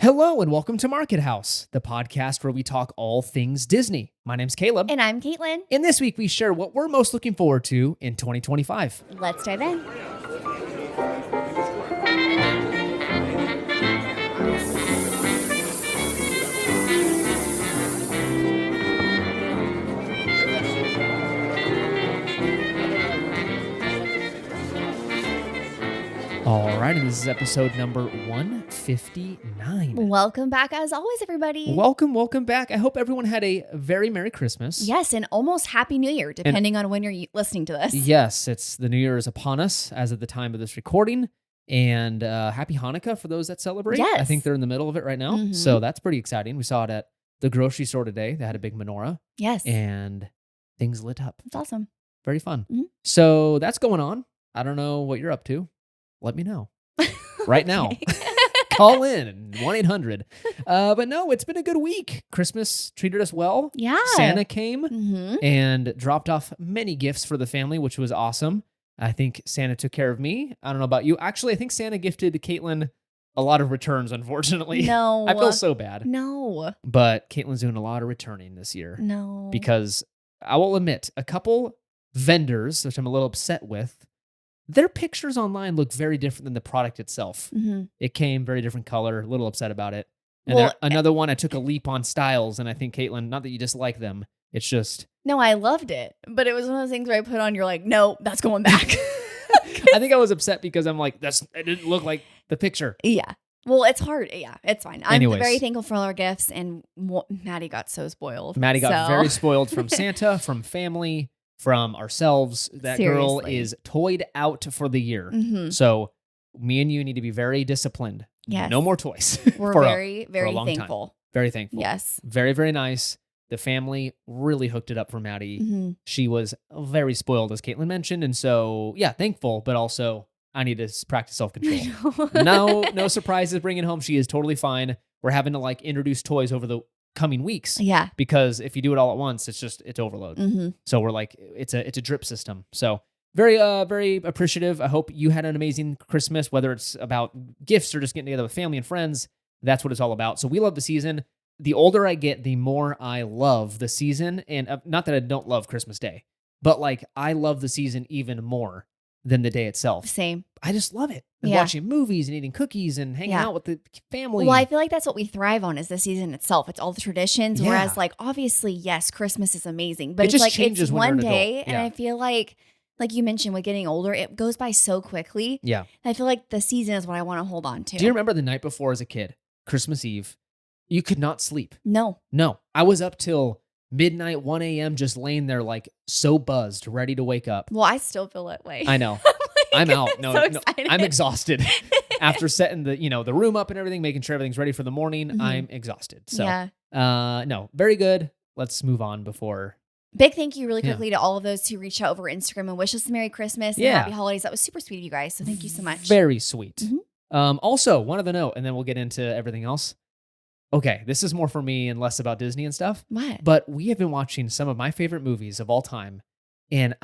Hello and welcome to Market House, the podcast where we talk all things Disney. My name's Caleb. And I'm Caitlin. And this week we share what we're most looking forward to in 2025. Let's dive in. All right, and this is episode number 159. Welcome back as always, everybody. Welcome back. I hope everyone had a very Merry Christmas. Yes, and almost Happy New Year, depending on when you're listening to this. Yes, it's the New Year is upon us as of the time of this recording. And Happy Hanukkah for those that celebrate. Yes. I think they're in the middle of it right now. Mhm. So that's pretty exciting. We saw it at the grocery store today. They had a big menorah. Yes. And things lit up. It's awesome. Very fun. Mhm. So that's going on. I don't know what you're up to. Let me know right now. Call in 1-800. But no, it's been a good week. Christmas treated us well. Yeah. Santa came Mm-hmm. and dropped off many gifts for the family, which was awesome. I think Santa took care of me. I don't know about you. Actually, I think Santa gifted Caitlin a lot of returns, unfortunately. No. I feel so bad. No. But Caitlin's doing a lot of returning this year. No. Because I will admit, a couple vendors, which I'm a little upset with, their pictures online look very different than the product itself. Mm-hmm. It came very different color, a little upset about it. And Well, another one, I took a leap on styles, and I think, Caitlin, not that you dislike them, it's just... No, I loved it. But it was one of those things where I put on, you're like, no, that's going back. I think I was upset because I'm like, it didn't look like the picture. Yeah. Well, it's hard. Yeah, it's fine. I'm Anyways. very thankful for all our gifts, and Maddie got so spoiled. Maddie got So- very spoiled from Santa, from family, from ourselves. That girl Seriously. is toyed out for the year. Mhm. So me and you need to be very disciplined. Yes. No more toys. We're for very, a very long time. thankful. Very thankful. Yes. Very, very nice. The family really hooked it up for Maddie. Mm-hmm. She was very spoiled, as Caitlin mentioned. And so, yeah, thankful, but also I need to practice self-control. No surprises bringing home. She is totally fine. We're having to introduce toys over the coming weeks Yeah. because if you do it all at once, it's overload. Mm-hmm. So we're it's a drip system. So very appreciative. I hope you had an amazing Christmas, whether it's about gifts or just getting together with family and friends. That's what it's all about. So we love the season. The older I get, the more I love the season. And not that I don't love Christmas Day, but I love the season even more than the day itself. Same. I just love it. And Yeah. watching movies and eating cookies and hanging Yeah. out with the family. Well, I feel like that's what we thrive on is the season itself. It's all the traditions. Yeah. Whereas, obviously, yes, Christmas is amazing, but It it's just changes it's when you're one an adult. day, and Yeah. I feel like you mentioned, with getting older, it goes by so quickly. Yeah. I feel like the season is what I want to hold on to. Do you remember the night before as a kid, Christmas Eve? You could not sleep. No. No, I was up till midnight, 1 a.m., just laying there so buzzed, ready to wake up. Well, I still feel that way. I know. I'm out. No, so no, excited. I'm exhausted. After setting the room up and everything, making sure everything's ready for the morning, Mhm. I'm exhausted. So, Yeah. no, very good. Let's move on before. Big thank you really Yeah. quickly to all of those who reached out over Instagram and wished us a Merry Christmas and Yeah. Happy Holidays. That was super sweet of you guys. So thank you so much. Very sweet. Mhm. Also, one other note, and then we'll get into everything else. Okay, this is more for me and less about Disney and stuff. What? But we have been watching some of my favorite movies of all time, and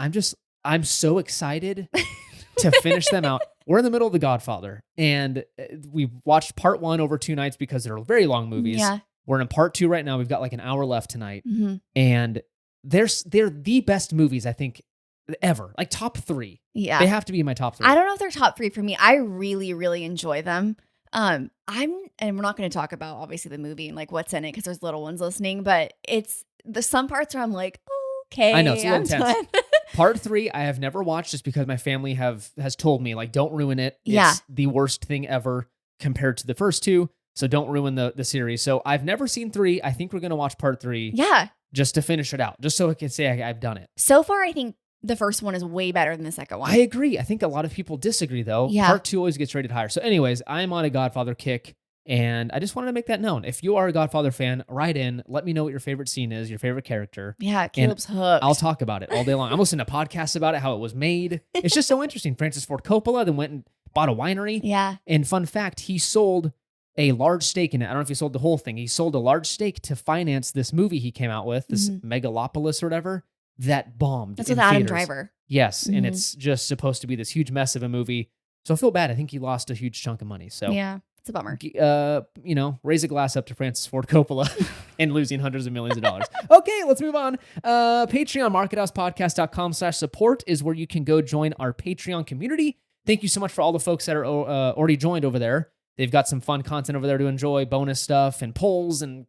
I'm so excited to finish them out. We're in the middle of The Godfather, and we watched part 1 over 2 nights because they're very long movies. Yeah. We're in part 2 right now. We've got an hour left tonight, Mm-hmm. and they're the best movies I think ever. Top 3. Yeah. They have to be in my top 3. I don't know if they're top 3 for me. I really, really enjoy them. And we're not going to talk about obviously the movie and what's in it because there's little ones listening, but it's some parts where I'm like, okay, I know, it's a little I'm intense. done. Part 3, I have never watched just because my family has told me, don't ruin it. Yeah. It's the worst thing ever compared to the first 2. So don't ruin the series. So I've never seen 3. I think we're going to watch part 3 Yeah. just to finish it out, just so I can say I've done it. So far, I think the first one is way better than the second one. I agree. I think a lot of people disagree, though. Yeah. Part 2 always gets rated higher. So anyways, I'm on a Godfather kick, and I just wanted to make that known. If you are a Godfather fan, write in. Let me know what your favorite scene is, your favorite character. Yeah, Caleb's hooked. I'll talk about it all day long. I'm listening to podcasts about it, how it was made. It's just so interesting. Francis Ford Coppola then went and bought a winery. Yeah. And fun fact, he sold a large stake in it. I don't know if he sold the whole thing. He sold a large stake to finance this movie he came out with, this Megalopolis or whatever, that bombed. That's in with Adam theaters. Driver. Yes, and Mhm. it's just supposed to be this huge mess of a movie. So I feel bad. I think he lost a huge chunk of money. So Yeah. It's a bummer. Raise a glass up to Francis Ford Coppola and losing hundreds of millions of dollars. Okay, let's move on. Patreon, markethousepodcast.com/support is where you can go join our Patreon community. Thank you so much for all the folks that are already joined over there. They've got some fun content over there to enjoy, bonus stuff and polls and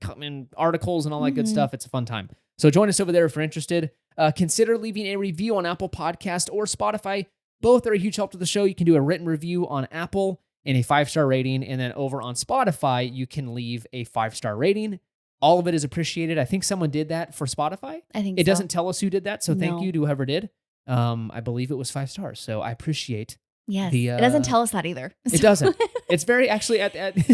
articles and all that good stuff. It's a fun time. So join us over there if you're interested. Consider leaving a review on Apple Podcast or Spotify. Both are a huge help to the show. You can do a written review on Apple and a 5-star rating. And then over on Spotify, you can leave a 5-star rating. All of it is appreciated. I think someone did that for Spotify. I think it doesn't tell us who did that. So thank No. you to whoever did. I believe it was 5 stars. So I appreciate Yes. the, It doesn't tell us that either. It doesn't. It's very actually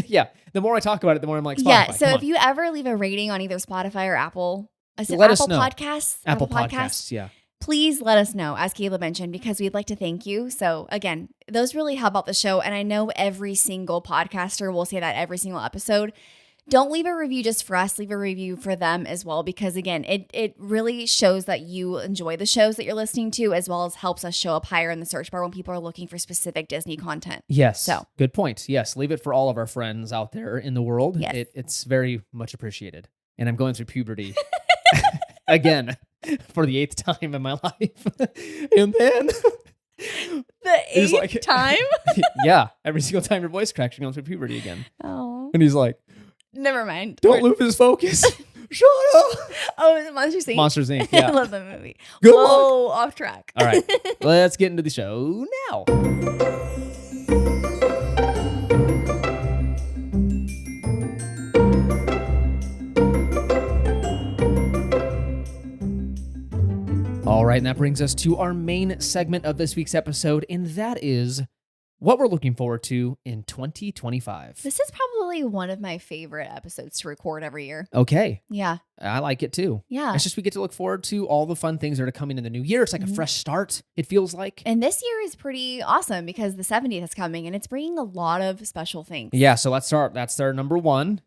yeah. The more I talk about it, the more I'm like, Spotify. Yeah. So come if on. you ever leave a rating on either Spotify or Apple, Let us know. Podcasts, Apple Podcasts, yeah. please let us know, as Caleb mentioned, because we'd like to thank you. So again, those really help out the show. And I know every single podcaster will say that every single episode. Don't leave a review just for us, leave a review for them as well, because again, it really shows that you enjoy the shows that you're listening to, as well as helps us show up higher in the search bar when people are looking for specific Disney content. Yes. So good point. Yes. Leave it for all of our friends out there in the world. Yes. It's very much appreciated. And I'm going through puberty again for the 8th time in my life. And then the he's 8th time? Yeah. Every single time your voice cracks, you're going through puberty again. Oh, And he's like, never mind. don't lose his focus. Shut up. Oh, is it Monsters Inc? Monsters Inc. I Yeah. love the movie. Good Whoa, off track. All right. Let's get into the show now. All right, and that brings us to our main segment of this week's episode, and that is what we're looking forward to in 2025. This is probably one of my favorite episodes to record every year. Okay, Yeah. I like it too. Yeah. It's just we get to look forward to all the fun things that are coming in the new year. It's like a fresh start, it feels like. And this year is pretty awesome because the 70th is coming and it's bringing a lot of special things. Yeah, so let's start. That's our number one.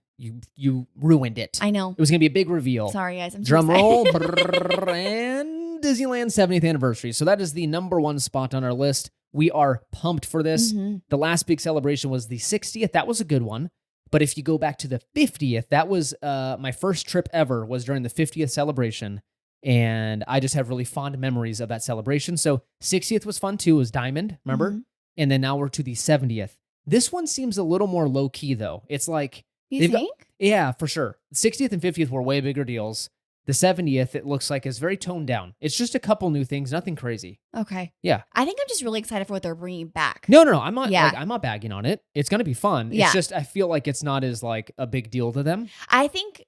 You ruined it. I know. It was going to be a big reveal. Sorry, guys. I'm Drum too excited. roll. Brrr, and Disneyland 70th anniversary. So that is the number one spot on our list. We are pumped for this. Mhm. The last big celebration was the 60th. That was a good one. But if you go back to the 50th, that was my first trip ever was during the 50th celebration. And I just have really fond memories of that celebration. So 60th was fun too. It was Diamond, remember? Mhm. And then now we're to the 70th. This one seems a little more low key though. It's like, You they've got- think? yeah, for sure. 60th and 50th were way bigger deals. The 70th, it looks like, is very toned down. It's just a couple new things, nothing crazy. Okay. Yeah. I think I'm just really excited for what they're bringing back. No. I'm not. Yeah. I'm not bagging on it. It's gonna be fun. Yeah. It's just I feel like it's not as like a big deal to them. I think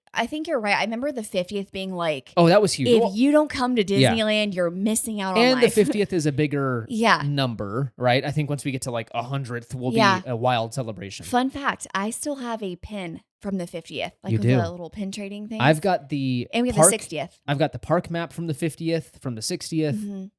you're right. I remember the 50th being like, Oh, that was huge. if Well, you don't come to Yeah. Disneyland, you're missing out on and life. the 50th is a bigger Yeah. number, right? I think once we get to like 100th, will Yeah. be a wild celebration. Fun fact, I still have a pin from the 50th. Like You with do. the little pin trading thing. I've got the and we have park, the 60th. I've got the park map from the 50th, from the 60th, Mhm.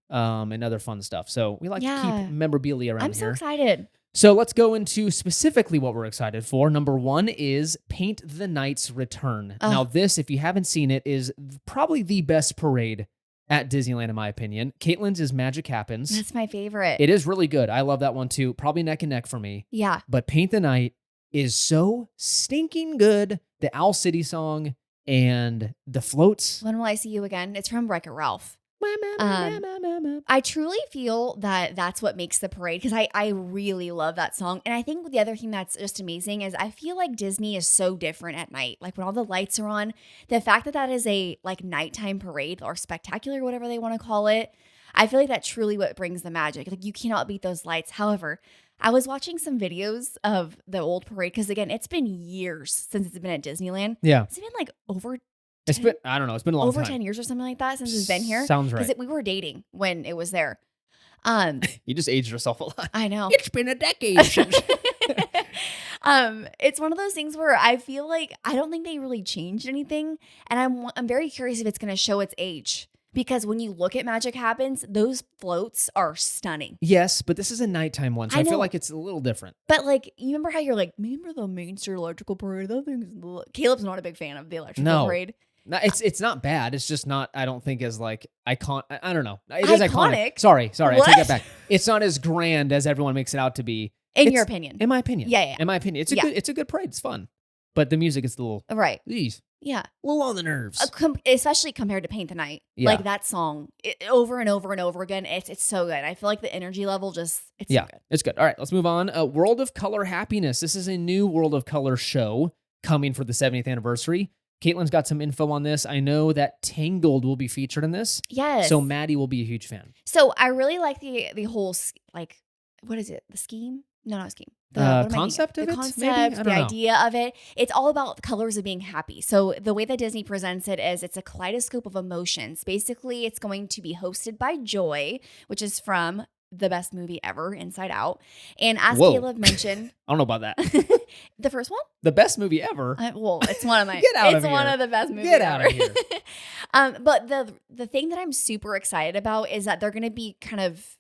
and other fun stuff. So we like to Yeah. keep memorabilia around I'm so here. excited. So let's go into specifically what we're excited for. Number one is Paint the Night's Return. Ugh. Now, this, if you haven't seen it, is probably the best parade at Disneyland, in my opinion. Caitlin's is Magic Happens. That's my favorite. It is really good. I love that one too. Probably neck and neck for me. Yeah. But Paint the Night is so stinking good. The Owl City song and the floats. When will I see you again? It's from Wreck-It Ralph. I truly feel that that's what makes the parade because I really love that song. And I think the other thing that's just amazing is I feel like Disney is so different at night. Like when all the lights are on, the fact that that is a like nighttime parade or spectacular, whatever they want to call it, I feel like that's truly what brings the magic. Like you cannot beat those lights. However, I was watching some videos of the old parade because again, it's been years since it's been at Disneyland. Yeah. It's been like over It's been, I don't know, it's been a long over time. 10 years or something like that since it's been here. Sounds right. Because we were dating when it was there. You just aged yourself a lot. I know. It's been a decade since. It's one of those things where I feel like I don't think they really changed anything, and I'm very curious if it's going to show its age because when you look at Magic Happens, those floats are stunning. Yes, but this is a nighttime one, so I I feel know. like it's a little different. But like, you remember how you're like, remember the Main Street Electrical Parade? That thing's Caleb's not a big fan of the Electrical Parade. No, it's not bad. It's just not. I don't think as like icon. I don't know. It is iconic. Iconic? Sorry. I What? take that back. It's not as grand as everyone makes it out to be. In your opinion. In my opinion. Yeah. In my opinion. It's a good parade. It's fun. But the music is a little, Right. geez, Yeah. a little on the nerves. Especially compared to Paint the Night. Yeah. Like that song, over and over and over again. It's so good. I feel like the energy level it's so good. It's good. All right, let's move on. World of Color Happiness. This is a new World of Color show coming for the 70th anniversary. Caitlin's got some info on this. I know that Tangled will be featured in this. Yes. So Maddie will be a huge fan. So I really like the whole, like, what is it? The scheme? No, not a scheme. What am I Concept thinking? of The it? concept, Maybe? I don't the know. idea of it. It's all about the colors of being happy. So the way that Disney presents it is it's a kaleidoscope of emotions. Basically, it's going to be hosted by Joy, which is from the best movie ever, Inside Out. And as Whoa. Caleb mentioned, I don't know about that. the first one? The best movie ever. Well, it's one of my. Get out it's of one here. of the best movies. Get out ever. of here. But the thing that I'm super excited about is that they're going to be kind of,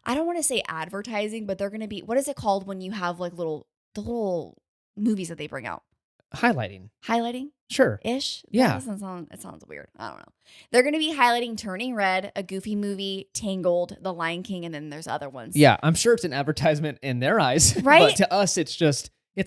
I don't want to say advertising, but they're going to be, what is it called when you have like the little movies that they bring out? Highlighting? Sure. Ish? Yeah. That doesn't sound, it sounds weird. I don't know. They're going to be highlighting Turning Red, a Goofy movie, Tangled, The Lion King, and then there's other ones. Yeah, I'm sure it's an advertisement in their eyes. Right? But to us, it's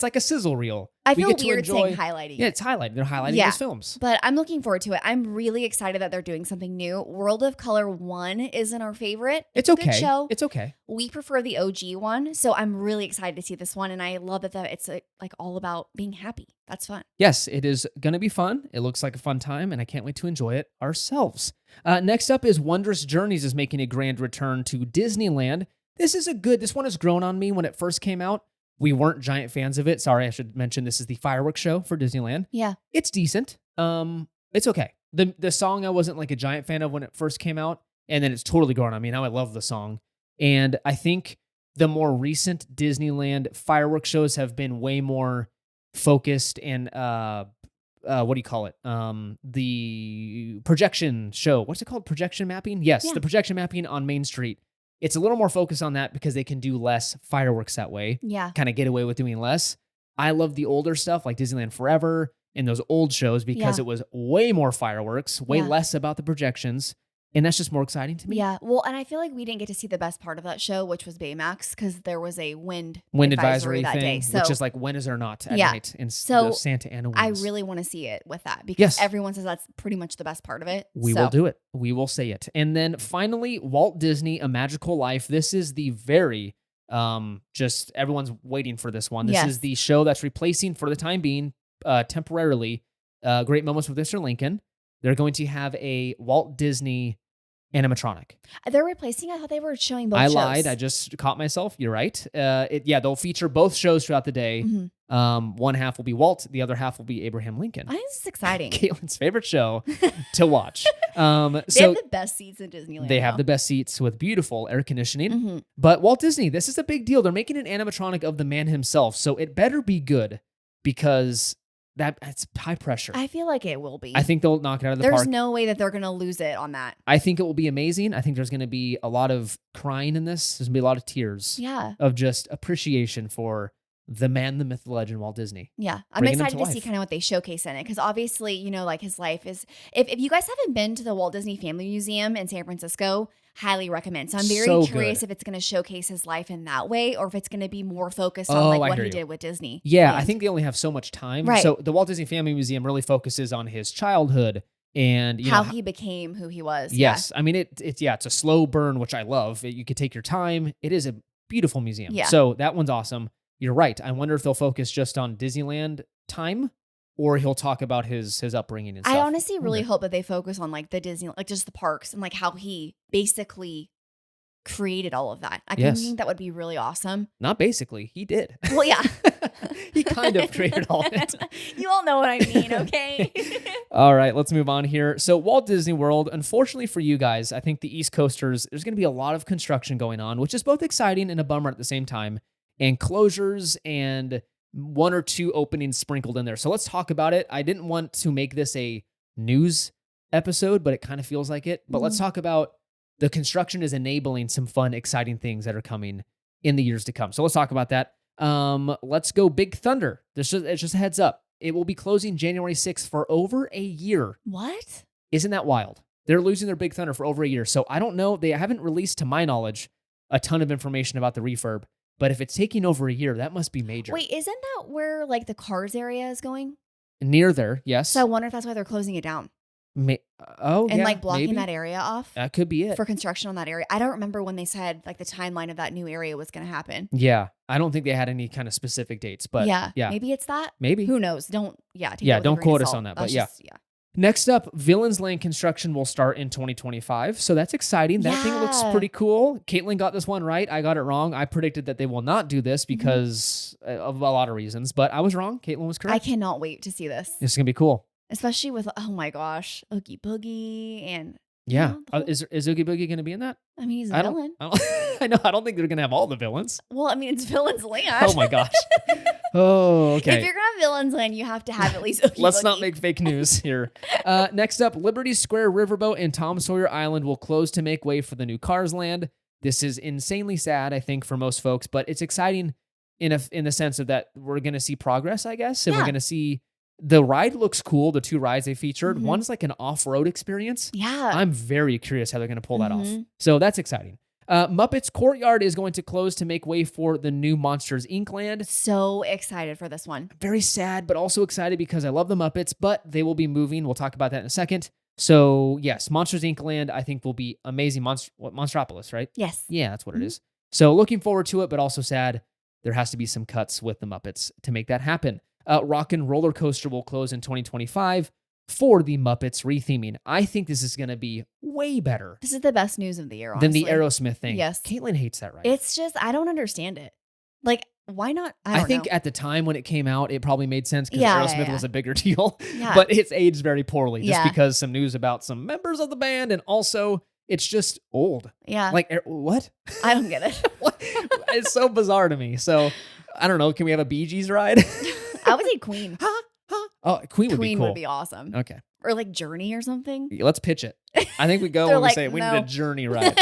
like a sizzle reel. I We feel get to weird enjoy- saying highlighting. Yeah, it's highlighted. They're highlighting Yeah. those films. But I'm looking forward to it. I'm really excited that they're doing something new. World of Color 1 isn't our favorite. It's a okay. good show. It's okay. We prefer the OG one. So I'm really excited to see this one. And I love that it's like all about being happy. That's fun. Yes, it is going to be fun. It looks like a fun time, and I can't wait to enjoy it ourselves. Next up is Wondrous Journeys is making a grand return to Disneyland. This one has grown on me when it first came out. We weren't giant fans of it. Sorry, I should mention this is the fireworks show for Disneyland. Yeah. It's decent. It's okay. The song I wasn't like a giant fan of when it first came out, and then it's totally grown on me. Now I love the song. And I think the more recent Disneyland fireworks shows have been way more focused and what do you call it? The projection show. What's it called? Projection mapping? Yes, Yeah. the projection mapping on Main Street. It's a little more focused on that because they can do less fireworks that way. Yeah. Kind of get away with doing less. I love the older stuff like Disneyland Forever and those old shows because Yeah. it was way more fireworks, way Yeah. less about the projections. And that's just more exciting to me. Yeah. Well, and I feel like we didn't get to see the best part of that show, which was Baymax, because there was a wind Advisory that thing, day. So which is like when is there not at Yeah. night in So those Santa Ana winds. I really want to see it with that because Yes. everyone says that's pretty much the best part of it. We will do it. We will say it. And then finally, Walt Disney, A Magical Life. This is the very, just everyone's waiting for this one. This Yes. is the show that's replacing, for the time being, temporarily, Great Moments with Mr. Lincoln. They're going to have a Walt Disney animatronic. They're replacing. I thought they were showing both I shows. lied. I just caught myself. You're right. They'll feature both shows throughout the day. Mhm. One half will be Walt. The other half will be Abraham Lincoln. I think this is exciting. Caitlin's favorite show to watch. They have the best seats in Disneyland. They have the best seats with beautiful air conditioning. Mm-hmm. But Walt Disney, this is a big deal. They're making an animatronic of the man himself. So it better be good because that's high pressure. I feel like it will be. I think they'll knock it out of the There's park. no way that they're going to lose it on that. I think it will be amazing. I think there's going to be a lot of crying in this. There's going to be a lot of tears Yeah. of just appreciation for the man, the myth, the legend, Walt Disney. Yeah. I'm Bringing him excited to to see life. kind of what they showcase in it. Because obviously, like his life is, if you guys haven't been to the Walt Disney Family Museum in San Francisco, highly recommend. So I'm very So curious good. if it's going to showcase his life in that way or if it's going to be more focused Oh, on like I what hear he you. did with Disney. Yeah, I And- think they only have so much time. Right. So the Walt Disney Family Museum really focuses on his childhood and how he became who he was. Yes. I mean, it's a slow burn, which I love. You could take your time. It is a beautiful museum. Yeah. So that one's awesome. You're right. I wonder if they'll focus just on Disneyland time or he'll talk about his upbringing and stuff. I honestly really Okay. hope that they focus on like the Disney, like just the parks and like how he basically created all of that. I Yes. think that would be really awesome. Not basically. He did. Well, yeah. He kind of created all of it. You all know what I mean, okay? All right, let's move on here. So Walt Disney World, unfortunately for you guys, I think the East Coasters, there's going to be a lot of construction going on, which is both exciting and a bummer at the same time, and closures and one or two openings sprinkled in there. So let's talk about it. I didn't want to make this a news episode, but it kind of feels like it. But let's talk about the construction is enabling some fun, exciting things that are coming in the years to come. So let's talk about that. Let's go Big Thunder. It's just a heads up. It will be closing January 6th for over a year. What? Isn't that wild? They're losing their Big Thunder for over a year. So I don't know. They haven't released, to my knowledge, a ton of information about the refurb. But if it's taking over a year, that must be major. Wait, isn't that where like the Cars area is going? Near there, yes. So I wonder if that's why they're closing it down Oh, and yeah, like blocking maybe. that area off That could be it. for construction on that area. I don't remember when they said like the timeline of that new area was going to happen. Yeah, I don't think they had any kind of specific dates, but yeah, Maybe it's that. maybe. Who knows? Take it with a don't grain quote of us salt. on that, That's but yeah. just- Next up, Villains Land construction will start in 2025. So that's exciting. That thing looks Yeah. pretty cool. Caitlin got this one right. I got it wrong. I predicted that they will not do this because of a lot of reasons, but I was wrong. Caitlin was I correct. cannot wait to see this, This is going to be cool. especially with oh my gosh, Oogie Boogie and Yeah. the whole- Is Oogie Boogie going to be in that? I mean he's a I villain. don't, I know. I don't think they're going to have all the villains. Well, I mean it's Villains Land. Oh my gosh. Oh, okay. If you're gonna have Villains Land, you have to have at least Oogie Let's not Boogie. make fake news here. Next up, Liberty Square Riverboat and Tom Sawyer Island will close to make way for the new Cars Land. This is insanely sad, I think, for most folks, but it's exciting in the sense of that we're going to see progress, I guess, and we're Yeah. going to see the ride looks cool. The two rides they featured, Mhm. one's like an off-road experience. Yeah. I'm very curious how they're going to pull that off. Mhm. So that's exciting. Muppets Courtyard is going to close to make way for the new Monsters Inc. land. So excited for this one. Very sad, but also excited because I love the Muppets, but they will be moving. We'll talk about that in a second. So, yes, Monsters Inc. land, I think, will be amazing. Monstropolis, right? Yes. Yeah, that's what Mhm. it is. So, looking forward to it, but also sad. There has to be some cuts with the Muppets to make that happen. Rock and Roller Coaster will close in 2025 for the Muppets retheming. I think this is going to be way better This is the best news of the year, honestly. than the Aerosmith thing. Yes. Caitlin hates that, right? It's just, I don't understand it. Like, why not? I don't think know. at the time when it came out, it probably made sense because Yeah, Aerosmith yeah. was a bigger deal. Yeah. But it's aged very poorly just Yeah. because some news about some members of the band, and also it's just old. Yeah. Like, what? I don't get it. What? It's so bizarre to me. So, I don't know. Can we have a Bee Gees ride? I would say Queen. Oh, Queen would be Queen cool. would be awesome. Okay. Or like Journey or something. Let's pitch it. I think we go They're when we like, say we no. need a Journey ride.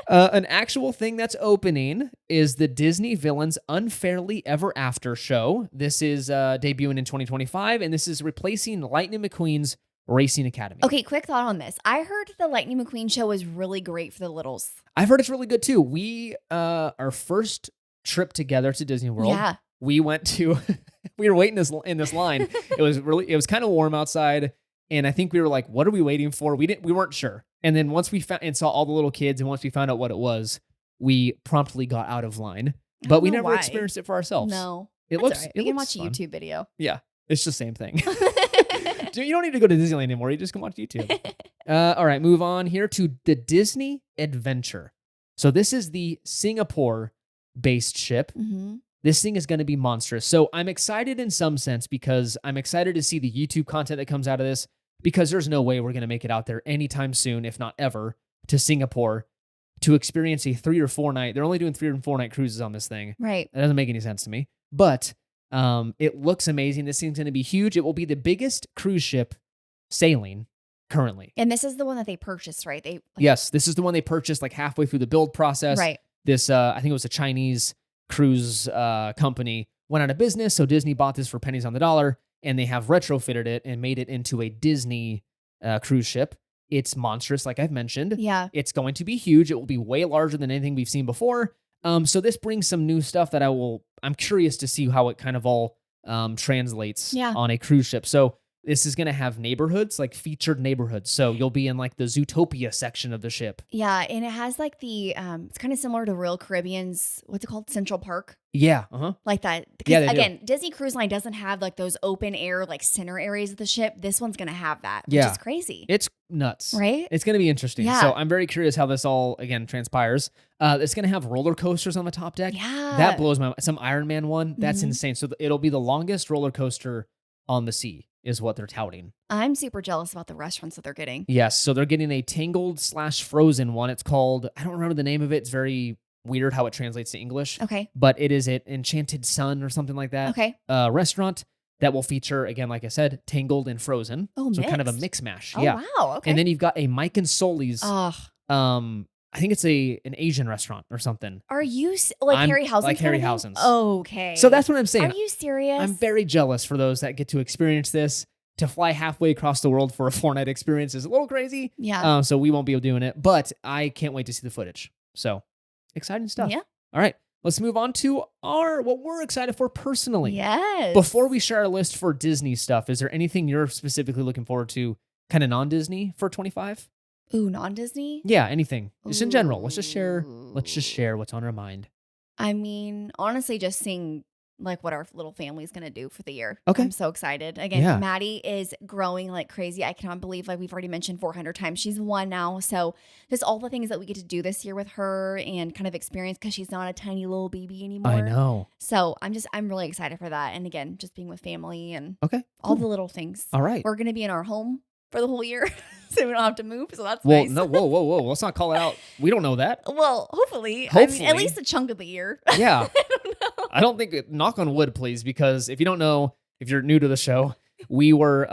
An actual thing that's opening is the Disney Villains Unfairly Ever After show. This is debuting in 2025, and this is replacing Lightning McQueen's Racing Academy. Okay, quick thought on this. I heard the Lightning McQueen show was really great for the littles. I've heard it's really good too. We our first trip together to Disney World. Yeah. We went to we were waiting in this line. It was kind of warm outside, and I think we were like, what are we waiting for? We weren't sure. And then once we found and saw all the little kids, and once we found out what it was, we promptly got out of line. I But don't we know never why. experienced it for ourselves. No. It That's looks all right. it We can looks watch a fun. YouTube video. Yeah, it's the same thing. You don't need to go to Disneyland anymore. You just can watch YouTube. All right, move on here to the Disney Adventure. So this is the Singapore-based ship. Mm-hmm. This thing is going to be monstrous. So I'm excited in some sense because I'm excited to see the YouTube content that comes out of this because there's no way we're going to make it out there anytime soon, if not ever, to Singapore to experience a 3 or 4 night. They're only doing 3 or 4 night cruises on this thing. Right. That doesn't make any sense to me. But it looks amazing. This thing's going to be huge. It will be the biggest cruise ship sailing currently. And this is the one that they purchased, right? Yes, this is the one they purchased like halfway through the build process. Right. This, I think it was a Chinese cruise company, went out of business. So Disney bought this for pennies on the dollar, and they have retrofitted it and made it into a Disney cruise ship. It's monstrous, like I've mentioned. Yeah. It's going to be huge. It will be way larger than anything we've seen before. So this brings some new stuff that I'm curious to see how it kind of all translates on a cruise ship. So this is going to have neighborhoods, like featured neighborhoods. So you'll be in like the Zootopia section of the ship. Yeah. And it has like the, it's kind of similar to Royal Caribbean's, what's it called? Central Park. Yeah. Uh-huh. Like that. Yeah, Because they do. again, Disney Cruise Line doesn't have like those open air, like center areas of the ship. This one's going to have that, which Yeah. is crazy. It's nuts. Right? It's going to be interesting. Yeah. So I'm very curious how this all, again, transpires. It's going to have roller coasters on the top deck. Yeah. That blows my mind. Some Iron Man one. That's Mhm. insane. So it'll be the longest roller coaster on the sea is what they're touting. I'm super jealous about the restaurants that they're getting. Yes. So they're getting a Tangled/Frozen one. It's called, I don't remember the name of it. It's very weird how it translates to English. Okay. But it is an Enchanted Sun or something like that. Okay. Restaurant that will feature, again, like I said, Tangled and Frozen. Oh, so kind of a mixed. mix mash. Oh, yeah. wow. Okay. And then you've got a Mike and Sully's. Ugh. I think it's an Asian restaurant or something. Are you like I'm- Harryhausen's? like kind of thing? Harryhausen's. Okay. So that's what I'm saying. Are you serious? I'm very jealous for those that get to experience this. To fly halfway across the world for a 4-night experience is a little crazy. Yeah. So we won't be doing it, but I can't wait to see the footage. So exciting stuff. Yeah. All right. let's move on to what we're excited for personally. Yes. Before we share our list for Disney stuff, is there anything you're specifically looking forward to, kind of non-Disney for 25? Ooh, non-Disney? Yeah, anything. Just in general. Let's just share Ooh. what's on our mind. I mean, honestly, just seeing like what our little family's gonna do for the year. Okay. I'm so excited. Again, Yeah. Maddie is growing like crazy. I cannot believe, like we've already mentioned 400 times, she's one now. So just all the things that we get to do this year with her and kind of experience, because she's not a tiny little baby anymore. I know. So I'm really excited for that. And again, just being with family and Okay. all Cool. the little things. All right. We're gonna be in our home for the whole year, so we don't have to move. So that's Well, nice. no, whoa. Let's not call it out. We don't know that. Well, hopefully. I Hopefully. mean, at least a chunk of the year. Yeah. I don't know. I don't think, knock on wood, please, because if you don't know, if you're new to the show, we were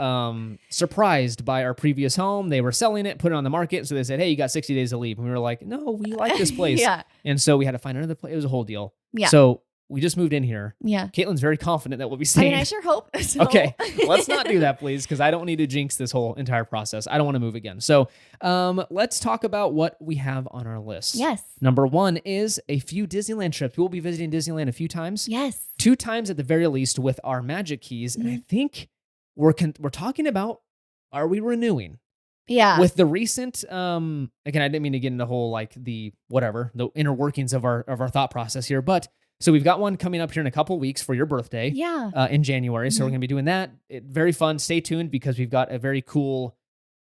surprised by our previous home. They were selling it, put it on the market. So they said, hey, you got 60 days to leave. And we were like, no, we like this place. Yeah. And so we had to find another place. It was a whole deal. Yeah. So we just moved in here. Yeah. Caitlin's very confident that we'll be I staying. mean, I sure hope so. Okay, let's not do that, please, because I don't need to jinx this whole entire process. I don't want to move again. So let's talk about what we have on our list. Yes. Number one is a few Disneyland trips. We will be visiting Disneyland a few times. Yes. 2 times at the very least with our Magic Keys. And I think we're talking about, are we renewing? Yeah. With the recent, again, I didn't mean to get into the whole, like the inner workings of our thought process here, but so we've got one coming up here in a couple weeks for your birthday. Yeah. In January. So we're going to be doing that. Very fun. Stay tuned because we've got a very cool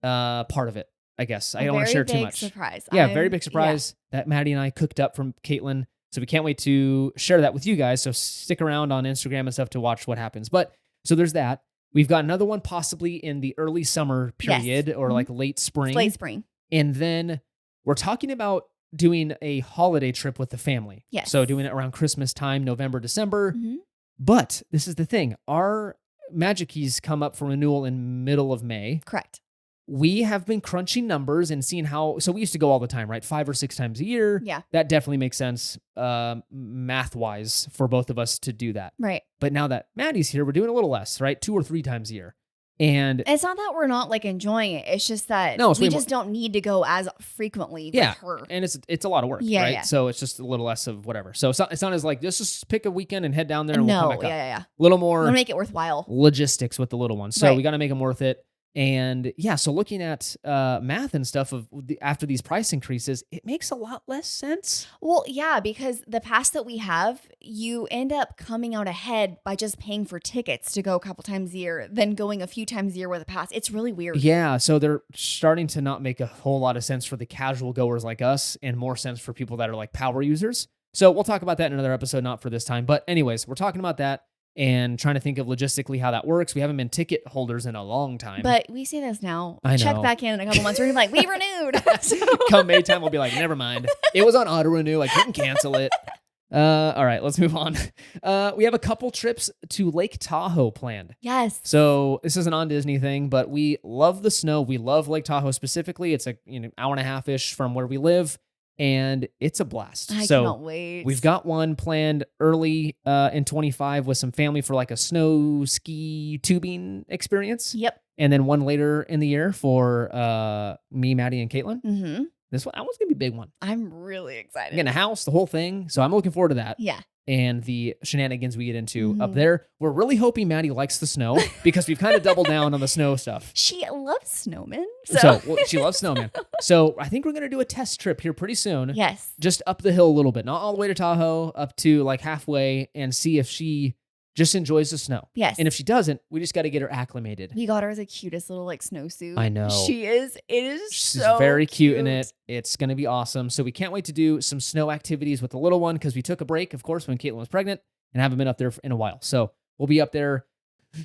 part of it, I guess. I don't want to share too much. Surprise. Yeah, very big surprise that Maddie and I cooked up from Caitlin. So we can't wait to share that with you guys. So stick around on Instagram and stuff to watch what happens. But so there's that. We've got another one possibly in the early summer period or like late spring. Late spring. And then we're talking about doing a holiday trip with the family. Yes. So doing it around Christmas time, November, December. Mm-hmm. But this is the thing. Our Magic Keys come up for renewal in middle of May. Correct. We have been crunching numbers and seeing how, so we used to go all the time, right? 5 or 6 times a year. Yeah. That definitely makes sense math-wise for both of us to do that. Right. But now that Maddie's here, we're doing a little less, right? 2 or 3 times a year. And it's not that we're not like enjoying it. It's just that we just don't need to go as frequently with her. And it's a lot of work, right? Yeah. So it's just a little less of whatever. So it's not as like, just pick a weekend and head down there and we'll come back up. Yeah. A little more. We want to make it worthwhile. Logistics with the little one. So Right. we got to make them worth it. And yeah, so looking at math and stuff after these price increases, it makes a lot less sense. Well, yeah, because the pass that we have, you end up coming out ahead by just paying for tickets to go a couple times a year than going a few times a year with a pass. It's really weird. Yeah, so they're starting to not make a whole lot of sense for the casual goers like us and more sense for people that are like power users. So we'll talk about that in another episode, not for this time. But anyways, we're talking about that and trying to think of logistically how that works. We haven't been ticket holders in a long time. But we say this now. I know. Check back in a couple months. We're gonna be like, we renewed. Come May time, we'll be like, never mind. It was on auto renew. I couldn't cancel it. All right, let's move on. We have a couple trips to Lake Tahoe planned. Yes. So this is an on-Disney thing, but we love the snow. We love Lake Tahoe specifically. It's hour and a half-ish from where we live, and it's a blast. I so cannot wait. We've got one planned early in 25 with some family for like a snow ski tubing experience. Yep. And then one later in the year for me, Maddie, and Caitlin. Mm-hmm. That one's going to be a big one. I'm really excited. Getting a house, the whole thing. So I'm looking forward to that. Yeah. And the shenanigans we get into up there. We're really hoping Maddie likes the snow because we've kind of doubled down on the snow stuff. She loves snowmen. She loves snowmen. So I think we're going to do a test trip here pretty soon. Yes. Just up the hill a little bit, not all the way to Tahoe, up to like halfway and see if she just enjoys the snow. Yes. And if she doesn't, we just got to get her acclimated. We got her the cutest little like snowsuit. I know. She is. It is She's so very cute in it. It's going to be awesome. So we can't wait to do some snow activities with the little one because we took a break, of course, when Caitlin was pregnant and haven't been up there in a while. So we'll be up there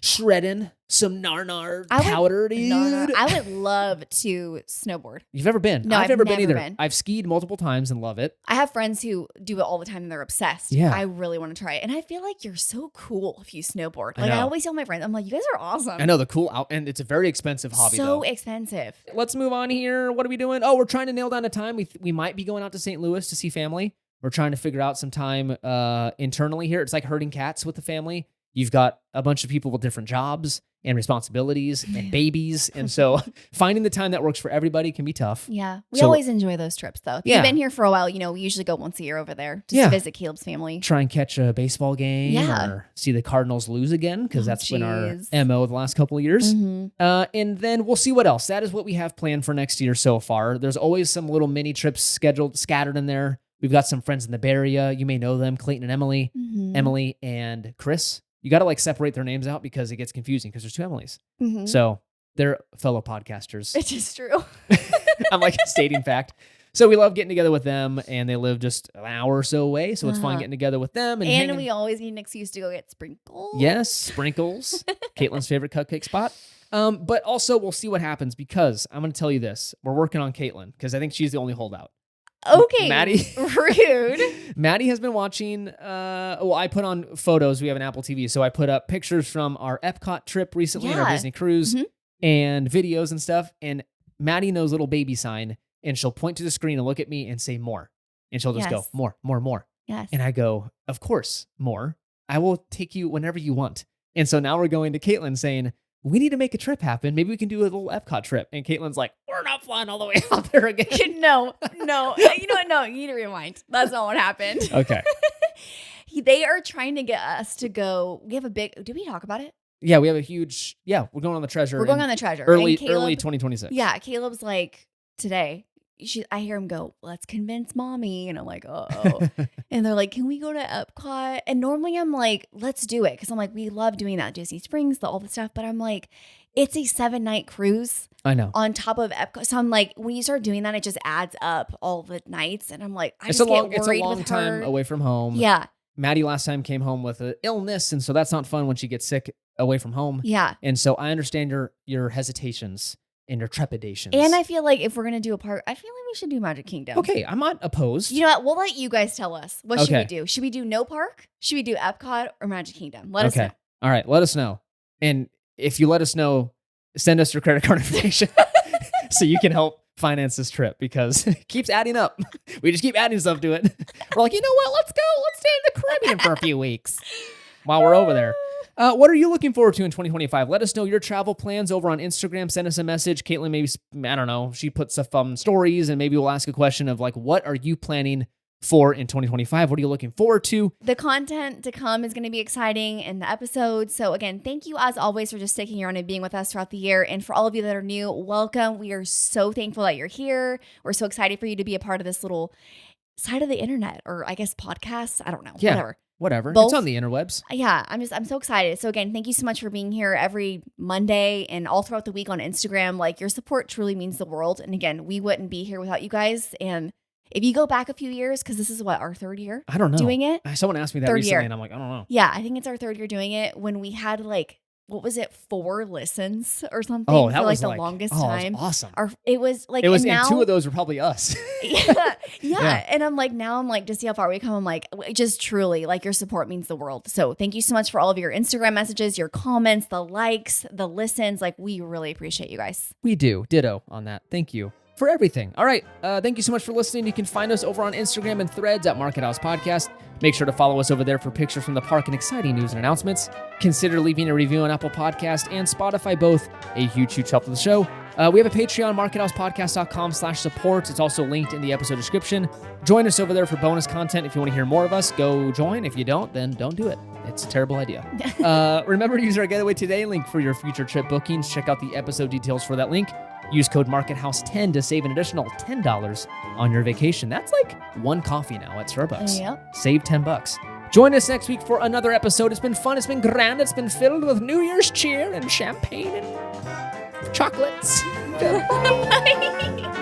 shredding some nar powder, dude. I would love to snowboard. You've never been? No, I've never been either. been. I've skied multiple times and love it. I have friends who do it all the time and they're obsessed. Yeah. I really want to try it. And I feel like you're so cool if you snowboard. I Like I know. always tell my friends, I'm like, you guys are awesome. I know the cool out, and it's a very expensive hobby. So though. expensive. Let's move on here. What are we doing? Oh, we're trying to nail down a time. We might be going out to St. Louis to see family. We're trying to figure out some time internally here. It's like herding cats with the family. You've got a bunch of people with different jobs, and responsibilities and babies. And so finding the time that works for everybody can be tough. Yeah. We So- always enjoy those trips, though. If Yeah. you've been here for a while, we usually go once a year over there just Yeah. to visit Caleb's family. Try and catch a baseball game Yeah. or see the Cardinals lose again, because Oh, that's been our geez. MO the last couple of years. Mhm. And then we'll see what else. That is what we have planned for next year so far. There's always some little mini trips scattered in there. We've got some friends in the Bay Area. You may know them, Clayton and Emily. Mhm. Emily and Chris. You got to like separate their names out because it gets confusing because there's two Emilys. Mhm. So they're fellow podcasters. It's just true. I'm like stating fact. So we love getting together with them, and they live just an hour or so away. So it's fun Uh-huh. getting together with them. And, And hanging. we always need an excuse to go get sprinkles. Yes, sprinkles. Caitlin's favorite cupcake spot. But also we'll see what happens, because I'm going to tell you this. We're working on Caitlin because I think she's the only holdout. Okay. Maddie. Rude. Maddie has been watching, I put on photos. We have an Apple TV. So I put up pictures from our Epcot trip recently and our Yeah. Disney cruise Mhm. and videos and stuff. And Maddie knows little baby sign, and she'll point to the screen and look at me and say more. And she'll just go, Yes. more, more, more. Yes. And I go, of course, more. I will take you whenever you want. And so now we're going to Caitlin saying, we need to make a trip happen. Maybe we can do a little Epcot trip. And Caitlin's like, we're not flying all the way out there again. No. You know what? No, you need to rewind. That's not what happened. Okay. They are trying to get us to go. We have a big. Did we talk about it? Yeah, we have a huge, we're going on the treasure. We're going in on the treasure. early And Caleb- 2026. Yeah, Caleb's like, today. I hear him go, let's convince mommy. And I'm like, oh. And they're like, can we go to Epcot? And normally I'm like, let's do it. Because I'm like, we love doing that. Disney Springs, all the stuff. But I'm like, it's a 7-night cruise I know. on top of Epcot. So I'm like, when you start doing that, it just adds up all the nights. And I'm like, It's just a long, get worried time with her. away from home. Yeah. Maddie last time came home with an illness. And so that's not fun when she gets sick away from home. Yeah. And so I understand your hesitations and your trepidations. And I feel like if we're going to do a park, I feel like we should do Magic Kingdom. Okay, I'm not opposed. You know what? We'll let you guys tell us. What should we Okay. do? Should we do no park? Should we do Epcot or Magic Kingdom? Let us know. All right, let us know. And if you let us know, send us your credit card information so you can help finance this trip, because it keeps adding up. We just keep adding stuff to it. We're like, you know what? Let's go. Let's stay in the Caribbean for a few weeks while we're over there. What are you looking forward to in 2025? Let us know your travel plans over on Instagram. Send us a message. Caitlin, maybe, I don't know, she puts some stories, and maybe we'll ask a question of like, what are you planning for in 2025? What are you looking forward to? The content to come is going to be exciting in the episode. So again, thank you as always for just sticking around and being with us throughout the year. And for all of you that are new, welcome. We are so thankful that you're here. We're so excited for you to be a part of this little side of the internet, or I guess podcasts. I don't know. Yeah. Whatever. Both. It's on the interwebs. Yeah, I'm so excited. So again, thank you so much for being here every Monday and all throughout the week on Instagram. Like, your support truly means the world. And again, we wouldn't be here without you guys. And if you go back a few years, because this is what, our third year I don't know. doing it? Someone asked me that Third recently, year. and I'm like, I don't know. Yeah, I think it's our third year doing it, when we had like, what was it, 4 listens or something Oh, that for like was the like longest oh, time. It was awesome. It was like, It was, and and now, 2 of those were probably us. yeah. Yeah. And I'm like, now I'm like, to see how far we come, I'm like, just truly, like, your support means the world. So thank you so much for all of your Instagram messages, your comments, the likes, the listens. Like, we really appreciate you guys. We do. Ditto on that. Thank you for everything. All right. Thank you so much for listening. You can find us over on Instagram and Threads at Market House Podcast. Make sure to follow us over there for pictures from the park and exciting news and announcements. Consider leaving a review on Apple Podcast and Spotify, both a huge, huge help to the show. We have a Patreon, markethousepodcast.com/support. It's also linked in the episode description. Join us over there for bonus content. If you want to hear more of us, go join. If you don't, then don't do it. It's a terrible idea. Remember to use our Getaway Today link for your future trip bookings. Check out the episode details for that link. Use code MarketHouse10 to save an additional $10 on your vacation. That's like 1 coffee now at Starbucks. Yep. Save $10. Join us next week for another episode. It's been fun. It's been grand. It's been filled with New Year's cheer and champagne and chocolates. Bye.